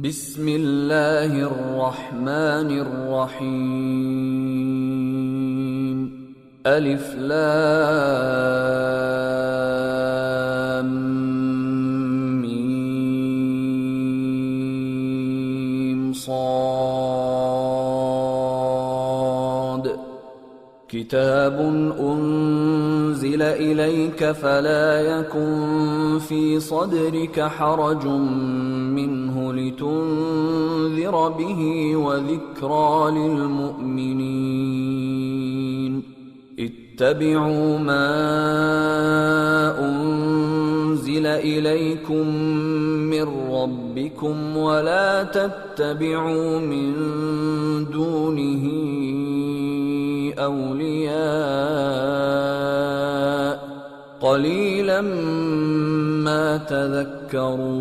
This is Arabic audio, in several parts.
بسم الله الرحمن الرحيم. ألف لام ميم صاد. كتاب أنزل إليك فلا يكن في صدرك حرج منه لتنذر به وذكرى للمؤمنين. اتبعوا ما أنزل إليكم من ربكم ولا تتبعوا من دونه أولياء قليلا ما تذكرون.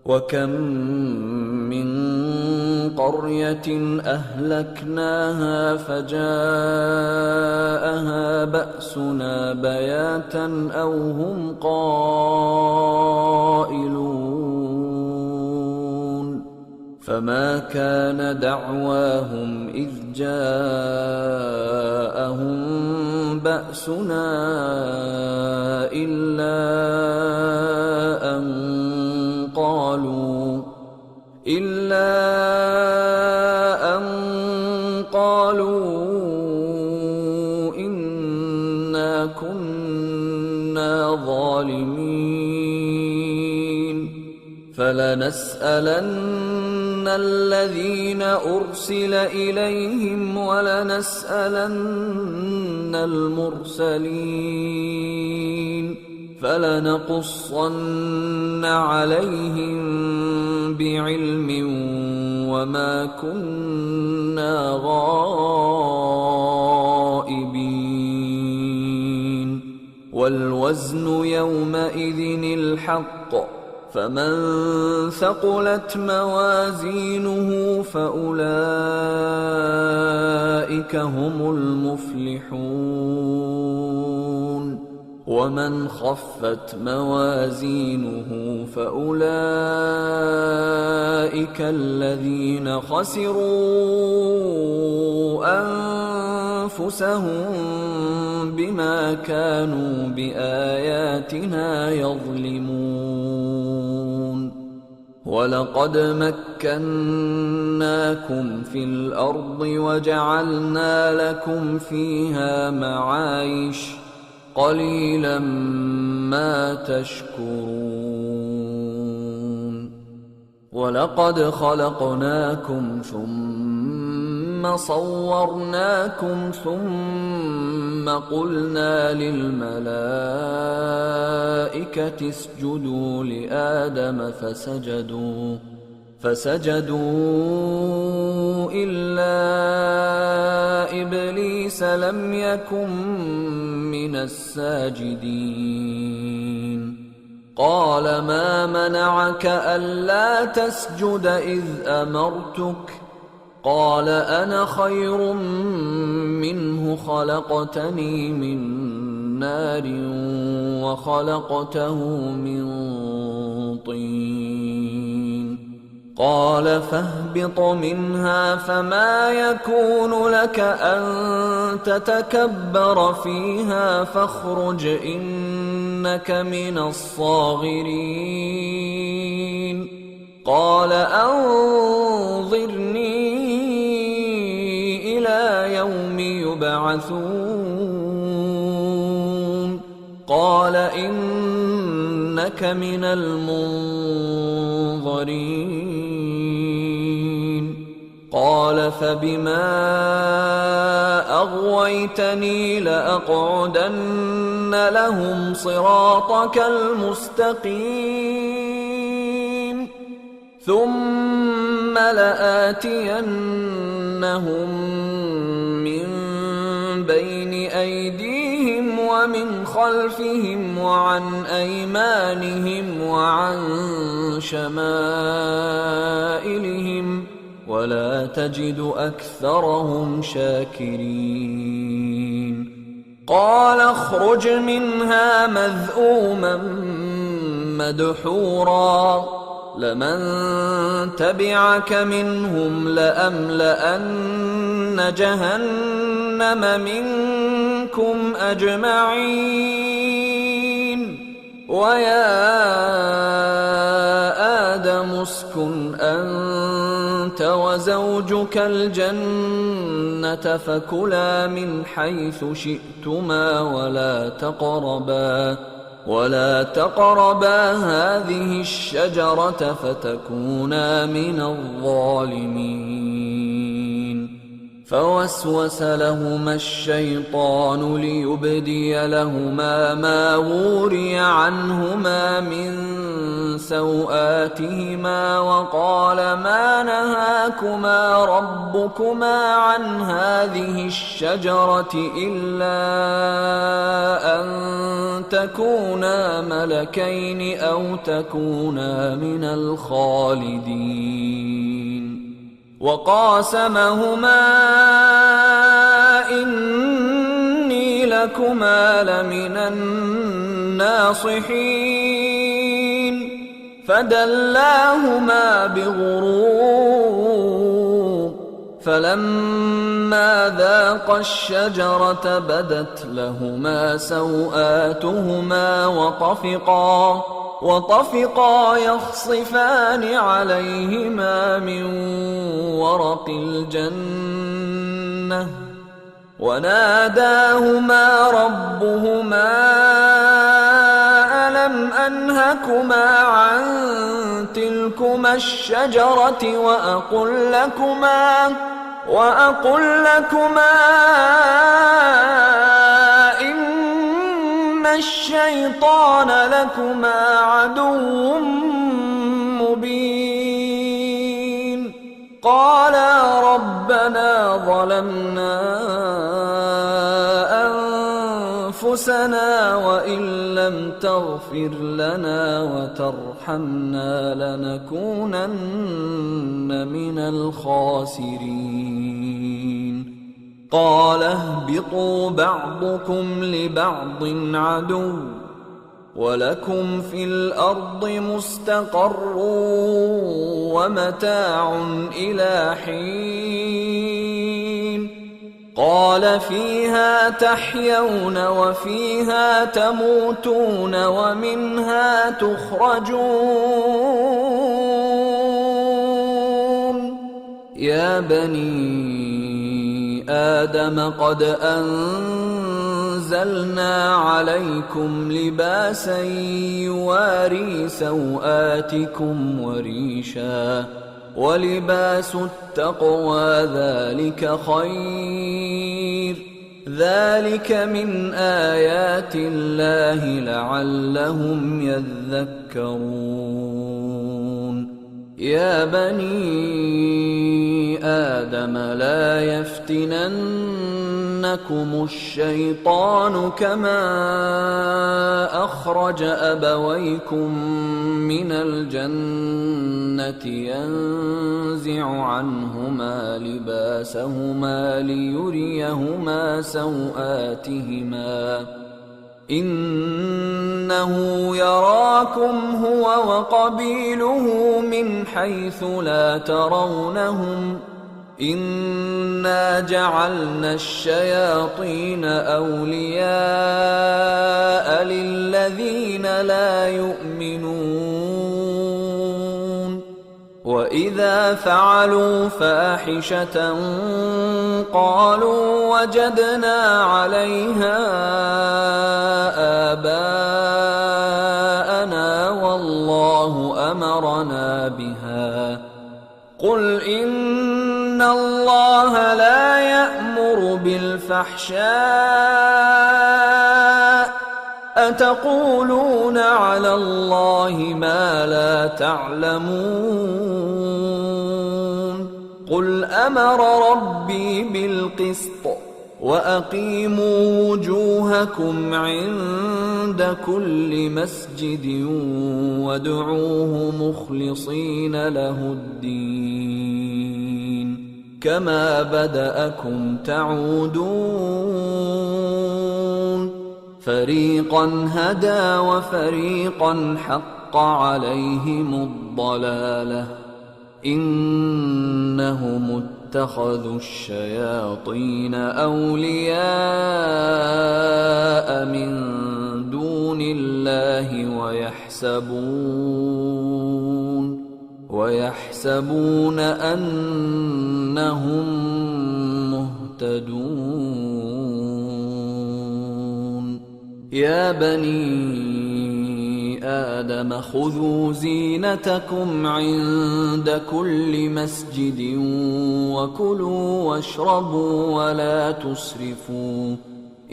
وكم من قرية أهلكناها فجاءها بأسنا بياتا أو هم قائلون. فما كان دعواهم إذ جاءهم بأسنا إلا أن قالوا إنا كنا ظالمين. فلنسألن الذين أرسل إليهم ولنسألن المرسلين. فلنقصن عليهم بعلم وما كنا غائبين. والوزن يومئذ الحق فمن ثقلت موازينه فأولئك هم المفلحون. ومن خفت موازينه فأولئك الذين خسروا أنفسهم بما كانوا بآياتنا يظلمون. ولقد مكناكم في الأرض وجعلنا لكم فيها معايش قليلا ما تشكرون. ولقد خلقناكم ثم صورناكم ثم قلنا للملائكة اسجدوا لآدم فسجدوا إلا إبليس لم يكن من الساجدين. قال ما منعك ألا تسجد إذ أمرتك؟ قال أنا خير منه خلقتني من نار وخلقته من طين. قال فاهبط منها فما يكون لك أن تتكبر فيها فاخرج إنك من الصاغرين. قال أنظرني إلى يوم يبعثون. قال إنك من المنظرين. قال فبما أغويتني لأقعدن لهم صراطك المستقيم ثم لآتينهم من بين أيديهم ومن خلفهم وعن أيمانهم وعن شمائلهم ولا تجد أكثرهم شاكرين. قال اخرج منها مذءوما مدحورا لمن تبعك منهم لأملأن جهنم منكم أجمعين ويا آدم اسكن أنت وزوجك الجنة فكلا من حيث شئتما ولا تقربا هذه الشجرة فتكونا من الظالمين فوسوس لهما الشيطان ليبدي لهما ما وري عنهما من سوآتهما وقال ما نهاكما ربكما عن هذه الشجرة إلا أن تكونا ملكين أو تكونا من الخالدين وقاسمهما إني لكما لمن الناصحين فدلاهما بغرور فلما ذاقا الشجرة بدت لهما سوآتهما وطفقا يخصفان عليهما من ورق الجنة وناداهما ربهما ألم أنهكما عن تلكما الشجرة وأقل لكما إن الشيطان لكما عدو مبين قالا ربنا ظلمنا أنفسنا وإن لم تغفر لنا وترحمنا لنكونن من الخاسرين قال اهبطوا بعضكم لبعض عدو ولكم في الأرض مستقر ومتاع إلى حين قال فيها تحيون وفيها تموتون ومنها تخرجون يا بني آدم قد أنزلنا عليكم لباسا يواري سوآتكم وريشا ولباس التقوى ذلك خير ذلك من آيات الله لعلهم يذكرون يا بني آدم لا يفتننكم الشيطان كما أخرج أبويكم من الجنة ينزع عنهما لباسهما ليريهما سوآتهما إنه يراكم هو وقبيله من حيث لا ترونهم إنا جعلنا الشياطين أولياء للذين لا يؤمنون وإذا فعلوا فاحشة قالوا وجدنا عليها آباءنا والله أمرنا بها قل إن الله لا يأمر بالفحشاء أتقولون على الله ما لا تعلمون قل أمر ربي بالقسط وأقيموا وجوهكم عند كل مسجد وادعوه مخلصين له الدين كما بدأكم تعودون فريقا هدى وفريقا حق حق عليهم الضلالة إنهم اتخذوا الشياطين أولياء من دون الله ويحسبون أنهم مهتدون يا بني آدم خذوا زينتكم عند كل مسجد وكلوا واشربوا ولا تسرفوا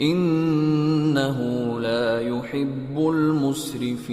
إنه لا يحب المسرفين